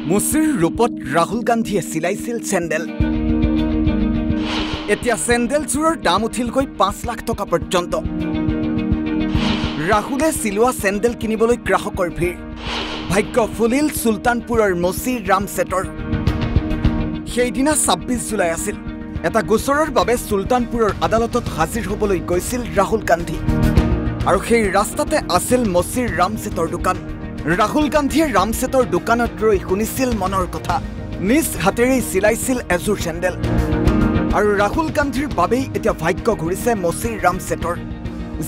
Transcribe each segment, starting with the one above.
মুচিৰ ৰূপত ৰাহুল গান্ধীয়ে চিলাইছিল চেণ্ডেল। এতিয়া চেণ্ডেলযোৰৰ দাম উঠিলগৈ ৫ লাখ টকা পৰ্যন্ত। ৰাহুলে চিলোৱা চেণ্ডেল কিনিবলৈ গ্ৰাহকৰ ভিৰ। ভাগ্য ফুলিল চুলতানপুৰৰ মুচি ৰামছেটৰ। সেইদিনা ২৬ জুলাই আছিল। এটা গোচৰৰ বাবে চুলতানপুৰৰ আদালতত হাজিৰ হ'বলৈ গৈছিল ৰাহুল গান্ধী। আৰু সেই ৰাস্তাতে আছিল মুচিৰ ৰামছেটৰ দোকান। ৰাহুল গান্ধীয়ে ৰামছেটৰ দোকানত ৰৈ শুনিছিল মনৰ কথা। নিজ হাতেৰেই চিলাইছিল এযোৰ চেণ্ডেল। আৰু ৰাহুল গান্ধীৰ বাবেই এতিয়া ভাগ্য ঘূৰিছে মুচিৰ ৰামছেটৰ।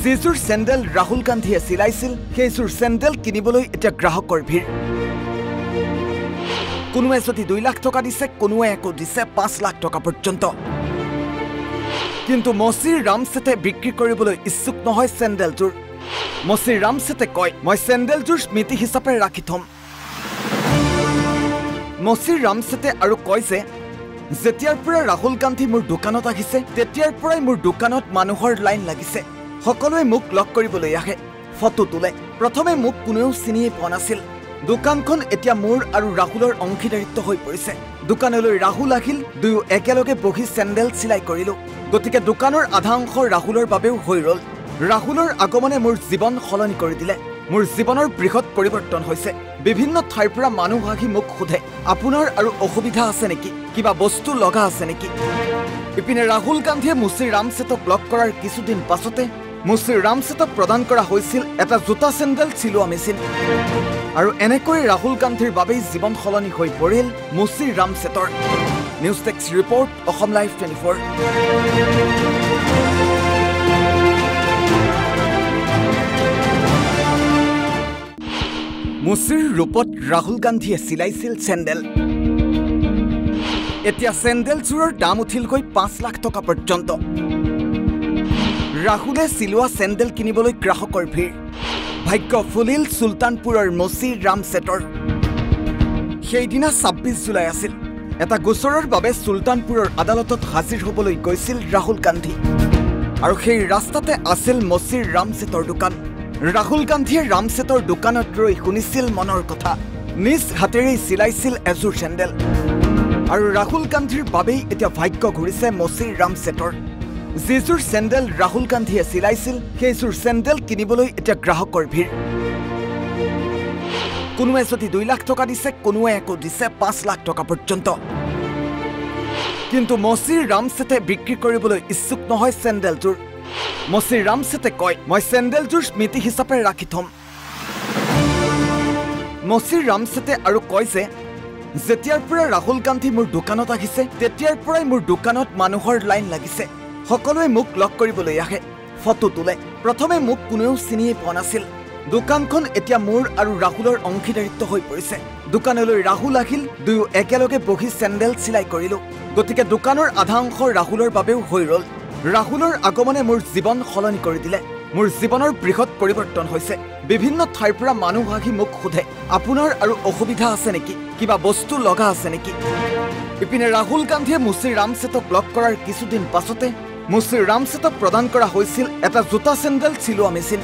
যিযোৰ চেণ্ডেল ৰাহুল গান্ধীয়ে চিলাইছিল সেইযোৰ চেণ্ডেল কিনিবলৈ এতিয়া গ্ৰাহকৰ ভিৰ। কোনোৱে যদি ২ লাখ টকা দিছে, কোনোৱে একো দিছে ৫ লাখ টকা পৰ্যন্ত। কিন্তু মুচিৰ ৰামছেটে বিক্ৰী কৰিবলৈ ইচ্ছুক নহয় চেণ্ডেলযোৰ। মুচিৰ ৰামছেটে কয়, মই চেণ্ডেলযোৰ স্মৃতি হিচাপে ৰাখি থম। মুচিৰ ৰামছেটে আৰু কয় যে যেতিয়াৰ পৰা ৰাহুল গান্ধী মোৰ দোকানত আহিছে তেতিয়াৰ পৰাই মোৰ দোকানত মানুহৰ লাইন লাগিছে। সকলোৱে মোক লগ কৰিবলৈ আহে, ফটো তোলে। প্ৰথমে মোক কোনেও চিনিয়ে পোৱা নাছিল। দোকানখন এতিয়া মোৰ আৰু ৰাহুলৰ অংশীদাৰিত্ব হৈ পৰিছে। দোকানলৈ ৰাহুল আহিল, দুয়ো একেলগে বহি চেণ্ডেল চিলাই কৰিলো। গতিকে দোকানৰ আধা অংশ ৰাহুলৰ বাবেও হৈ ৰ'ল। ৰাহুলৰ আগমনে মোৰ জীৱন সলনি কৰি দিলে। মোৰ জীৱনৰ বৃহৎ পৰিৱৰ্তন হৈছে। বিভিন্ন ঠাইৰ পৰা মানুহ আহি মোক সোধে, আপোনাৰ আৰু অসুবিধা আছে নেকি, কিবা বস্তু লগা আছে নেকি। ইপিনে ৰাহুল গান্ধীয়ে মুচিৰ ৰামছেটক লগ কৰাৰ কিছুদিন পাছতে মুচিৰ ৰামছেটক প্ৰদান কৰা হৈছিল এটা জোতা চেণ্ডেল চিলোৱা মেচিন। আৰু এনেকৈ ৰাহুল গান্ধীৰ বাবেই জীৱন সলনি হৈ পৰিল মুচিৰ ৰামছেটৰ। News text report, Assam live 24। মুচিৰ ৰূপত ৰাহুল গান্ধীয়ে চিলাইছিল চেণ্ডেল। এতিয়া চেণ্ডেলযোৰৰ দাম উঠিলগৈ ৫ লাখ টকা পৰ্যন্ত। ৰাহুলে চিলোৱা চেণ্ডেল কিনিবলৈ গ্ৰাহকৰ ভিৰ। ভাগ্য ফুলিল চুলতানপুৰৰ মুচি ৰামছেটৰ। সেইদিনা ২৬ জুলাই আছিল। এটা গোচৰৰ বাবে চুলতানপুৰৰ আদালতত হাজিৰ হ'বলৈ গৈছিল ৰাহুল গান্ধী। আৰু সেই ৰাস্তাতে আছিল মুচিৰ ৰামছেটৰ দোকান। ৰাহুল গান্ধীয়ে ৰামছেটৰ দোকানত ৰৈ শুনিছিল মনৰ কথা। নিজ হাতেৰেই চিলাইছিল এযোৰ চেণ্ডেল। আৰু ৰাহুল গান্ধীৰ বাবেই এতিয়া ভাগ্য ঘূৰিছে মুচিৰ ৰামছেটৰ। যিযোৰ চেণ্ডেল ৰাহুল গান্ধীয়ে চিলাইছিল সেইযোৰ চেণ্ডেল কিনিবলৈ এতিয়া গ্ৰাহকৰ ভিৰ। কোনোৱে যদি ২ লাখ টকা দিছে, কোনোৱে একো দিছে ৫ লাখ টকা পৰ্যন্ত। কিন্তু মুচিৰ ৰামছেটে বিক্ৰী কৰিবলৈ ইচ্ছুক নহয় চেণ্ডেলযোৰ। মুচিৰ ৰামছেটে কয়, মই চেণ্ডেলযোৰ স্মৃতি হিচাপে ৰাখি থম। মুচিৰ ৰামছেটে আৰু কয় যে যেতিয়াৰ পৰা ৰাহুল গান্ধী মোৰ দোকানত আহিছে তেতিয়াৰ পৰাই মোৰ দোকানত মানুহৰ লাইন লাগিছে। সকলোৱে মোক লগ কৰিবলৈ আহে, ফটো তোলে। প্ৰথমে মোক কোনেও চিনিয়ে পোৱা নাছিল। দোকানখন এতিয়া মোৰ আৰু ৰাহুলৰ অংশীদাৰিত্ব হৈ পৰিছে। দোকানলৈ ৰাহুল আহিল, দুয়ো একেলগে বহি চেণ্ডেল চিলাই কৰিলো। গতিকে দোকানৰ আধা অংশ ৰাহুলৰ বাবেও হৈ ৰ'ল। ৰাহুলৰ আগমনে মোৰ জীৱন সলনি কৰি দিলে। মোৰ জীৱনৰ বৃহৎ পৰিৱৰ্তন হৈছে। বিভিন্ন ঠাইৰ পৰা মানুহ আহি মোক সোধে, আপোনাৰ আৰু অসুবিধা আছে নেকি, কিবা বস্তু লগা আছে নেকি। ইপিনে ৰাহুল গান্ধীয়ে মুচিৰ ৰামছেটক লগ কৰাৰ কিছুদিন পাছতে মুচিৰ ৰামছেটক প্ৰদান কৰা হৈছিল এটা জোতা চেণ্ডেল চিলোৱা মেচিন।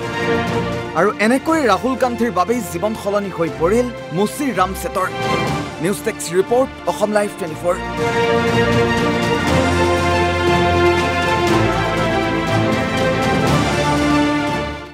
আৰু এনেকৈ ৰাহুল গান্ধীৰ বাবেই জীৱন সলনি হৈ পৰিল মুচিৰ ৰামছেটৰ। News text report, Assam live 24।